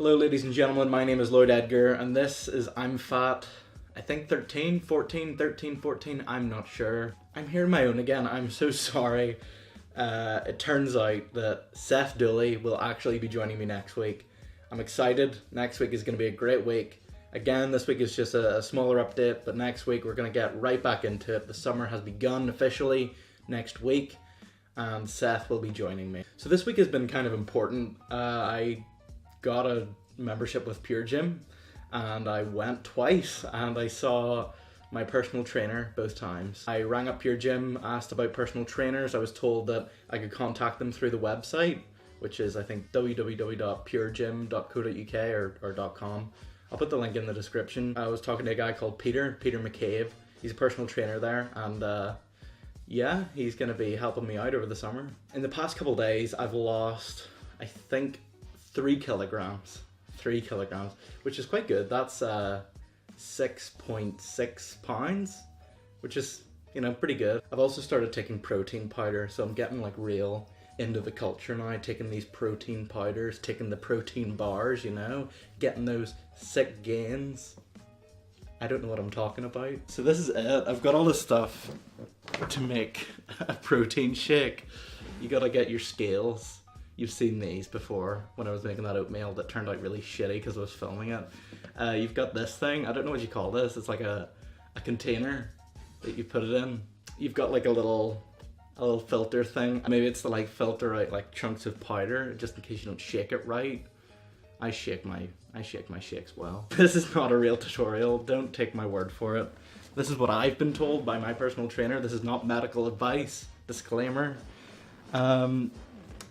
Hello ladies and gentlemen, my name is Lloyd Edgar and this is I'm Fat, I think 13, 14, 13, 14, I'm not sure. I'm here on my own again, I'm so sorry. It turns out that Seth Dooley will actually be joining me next week. I'm excited, next week is going to be a great week. Again, this week is just a smaller update, but next week we're going to get right back into it. The summer has begun officially next week and Seth will be joining me. So this week has been kind of important. I got a membership with Pure Gym and I went twice and I saw my personal trainer both times. I rang up Pure Gym, asked about personal trainers. I was told that I could contact them through the website, which is I think www.puregym.co.uk or .com. I'll put the link in the description. I was talking to a guy called Peter McCabe. He's a personal trainer there and yeah, he's gonna be helping me out over the summer. In the past couple days, I've lost, I think, 3 kilograms, which is quite good. That's 6.6 pounds, which is, you know, pretty good. I've also started taking protein powder, so I'm getting like real into the culture now, taking these protein powders, taking the protein bars, you know, getting those sick gains. I don't know what I'm talking about. So this is it. I've got all this stuff to make a protein shake. You gotta get your scales. You've seen these before when I was making that oatmeal that turned out really shitty because I was filming it. You've got this thing, I don't know what you call this. It's like a container that you put it in. You've got like a little filter thing. Maybe it's to like filter out like chunks of powder just in case you don't shake it right. I shake my shakes well. This is not a real tutorial, don't take my word for it. This is what I've been told by my personal trainer. This is not medical advice, disclaimer.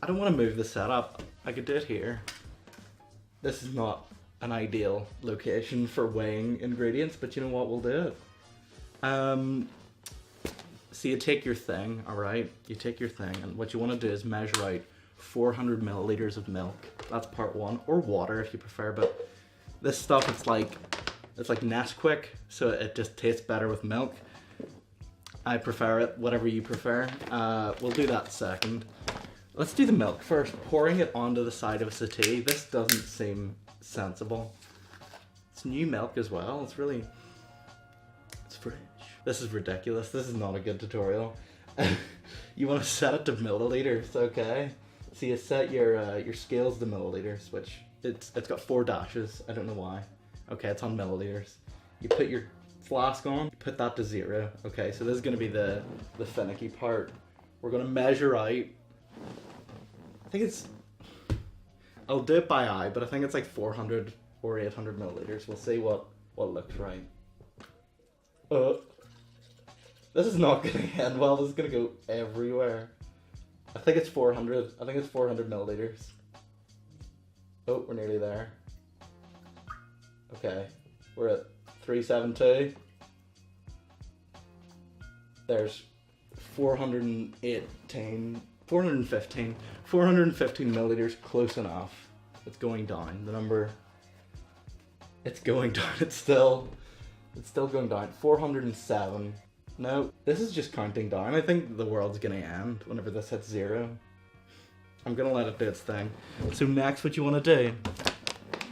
I don't want to move the setup. I could do it here. This is not an ideal location for weighing ingredients, but you know what, we'll do it. So you take your thing, alright? You take your thing, and what you want to do is measure out 400 milliliters of milk. That's part one, or water if you prefer, but this stuff, it's like Nesquik, so it just tastes better with milk. I prefer it, whatever you prefer. We'll do that second. Let's do the milk first. Pouring it onto the side of a settee, this doesn't seem sensible. It's new milk as well, it's fresh. This is ridiculous, this is not a good tutorial. You want to set it to milliliters, okay? So you set your scales to milliliters, which it's got 4 dashes, I don't know why. Okay, it's on milliliters. You put your flask on, you put that to 0. Okay, so this is gonna be the finicky part. We're gonna measure out, I think it's, I'll do it by eye, but I think it's like 400 or 800 milliliters. We'll see what looks right. This is not gonna end well, this is gonna go everywhere. I think it's 400 milliliters. Oh, we're nearly there. Okay, we're at 372. There's 415 milliliters, close enough. It's going down, the number, it's going down, it's still going down. 407. No, this is just counting down. I think the world's gonna end whenever this hits 0. I'm gonna let it do its thing. So next, what you wanna do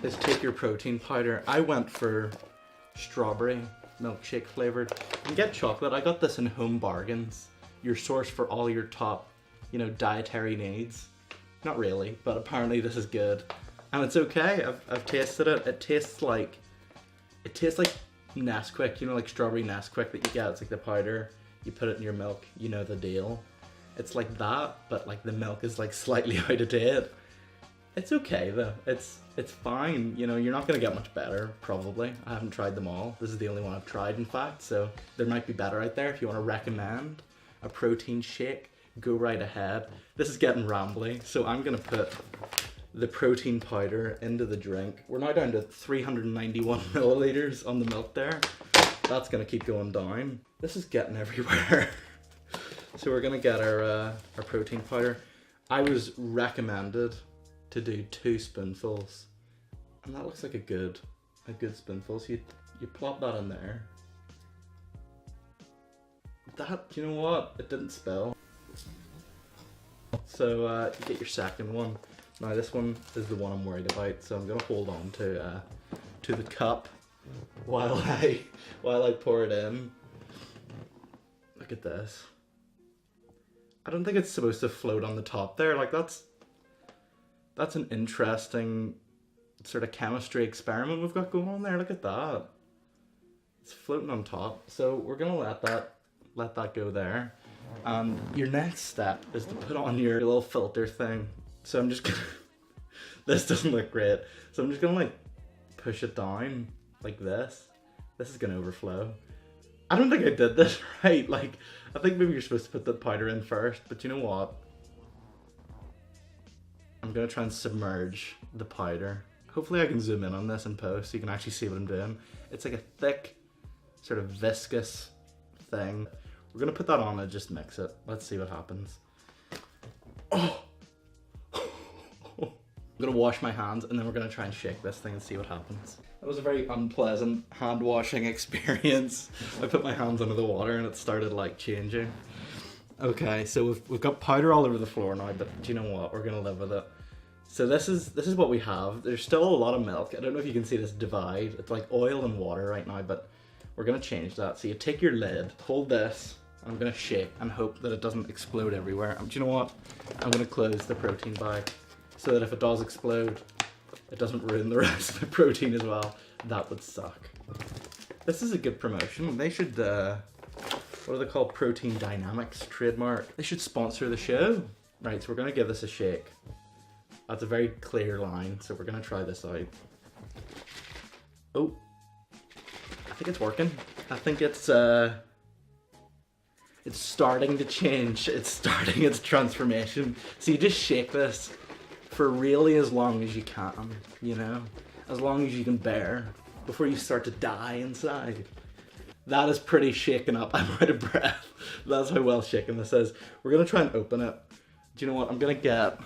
is take your protein powder. I went for strawberry milkshake flavored. You can get chocolate. I got this in Home Bargains. Your source for all your top, you know, dietary needs. Not really, but apparently this is good. And it's okay, I've tasted it. It tastes like Nesquik, you know, like strawberry Nesquik that you get. It's like the powder, you put it in your milk, you know the deal. It's like that, but like the milk is like slightly out of date. It's okay though, it's fine, you know, you're not gonna get much better, probably. I haven't tried them all, this is the only one I've tried in fact, so there might be better out there. If you want to recommend a protein shake, go right ahead. This is getting rambly, so I'm gonna put the protein powder into the drink. We're now down to 391 milliliters on the milk there. That's gonna keep going down. This is getting everywhere. So we're gonna get our protein powder. I was recommended to do 2 spoonfuls, and that looks like a good spoonful. So you plop that in there. That, you know what? It didn't spill. So you get your second one. Now this one is the one I'm worried about, so I'm gonna hold on to the cup while I pour it in. Look at this. I don't think it's supposed to float on the top there. Like that's an interesting sort of chemistry experiment we've got going on there. Look at that. It's floating on top. So we're gonna let that go there. And your next step is to put on your little filter thing. So I'm just gonna, this doesn't look great. So I'm just gonna like push it down like this. This is gonna overflow. I don't think I did this right. Like, I think maybe you're supposed to put the powder in first, but you know what? I'm gonna try and submerge the powder. Hopefully I can zoom in on this in post so you can actually see what I'm doing. It's like a thick, sort of viscous thing. We're gonna put that on and just mix it. Let's see what happens. Oh! I'm gonna wash my hands and then we're gonna try and shake this thing and see what happens. That was a very unpleasant hand washing experience. I put my hands under the water and it started like changing. Okay, so we've got powder all over the floor now, but do you know what? We're gonna live with it. So this is what we have. There's still a lot of milk. I don't know if you can see this divide. It's like oil and water right now, but we're gonna change that. So you take your lid, hold this, and I'm gonna shake and hope that it doesn't explode everywhere. Do you know what? I'm gonna close the protein bag so that if it does explode, it doesn't ruin the rest of the protein as well. That would suck. This is a good promotion. They should, what are they called? Protein Dynamics trademark. They should sponsor the show. Right, so we're gonna give this a shake. That's a very clear line, so we're gonna try this out. Oh, I think it's working. I think it's starting to change. It's starting its transformation. So you just shake this for really as long as you can, you know? As long as you can bear before you start to die inside. That is pretty shaken up. I'm out of breath. That's how well shaken this is. We're gonna try and open it. Do you know what? I'm gonna get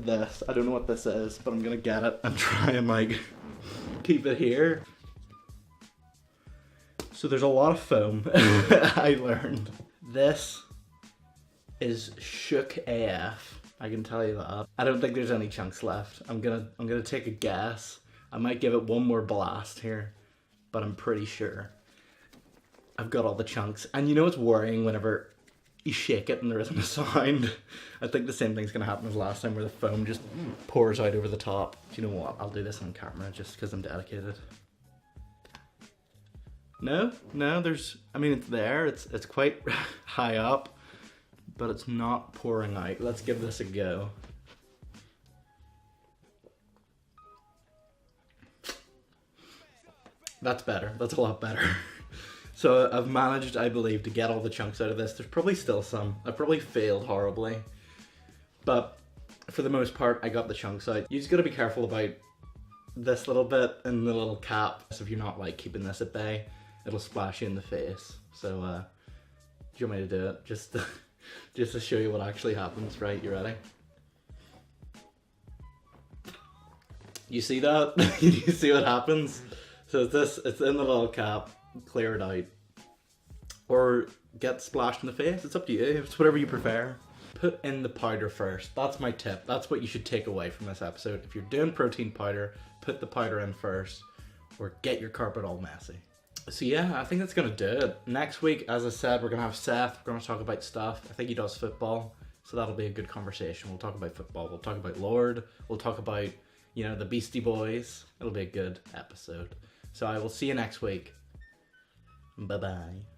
this. I don't know what this is, but I'm gonna get it and try and like keep it here. So there's a lot of foam. I learned. This is shook AF. I can tell you that. I don't think there's any chunks left. I'm gonna take a guess. I might give it one more blast here, but I'm pretty sure I've got all the chunks. And you know it's worrying whenever you shake it and there isn't a sound. I think the same thing's gonna happen as last time where the foam just pours out over the top. Do you know what? I'll do this on camera just because I'm dedicated. No, I mean it's there, it's quite high up, but it's not pouring out. Let's give this a go. That's better, that's a lot better. So I've managed, I believe, to get all the chunks out of this. There's probably still some. I probably failed horribly, but for the most part, I got the chunks out. You just gotta be careful about this little bit and the little cap. So if you're not like keeping this at bay, it'll splash you in the face. So, do you want me to do it? Just to show you what actually happens, right? You ready? You see that? You see what happens? So it's in the little cap, clear it out. Or get splashed in the face, it's up to you, it's whatever you prefer. Put in the powder first, that's my tip. That's what you should take away from this episode. If you're doing protein powder, put the powder in first, or get your carpet all messy. So yeah, I think that's gonna do it. Next week, as I said, we're gonna have Seth, we're gonna talk about stuff. I think he does football, so that'll be a good conversation. We'll talk about football, we'll talk about Lloyd, we'll talk about, you know, the Beastie Boys. It'll be a good episode. So I will see you next week. Bye-bye.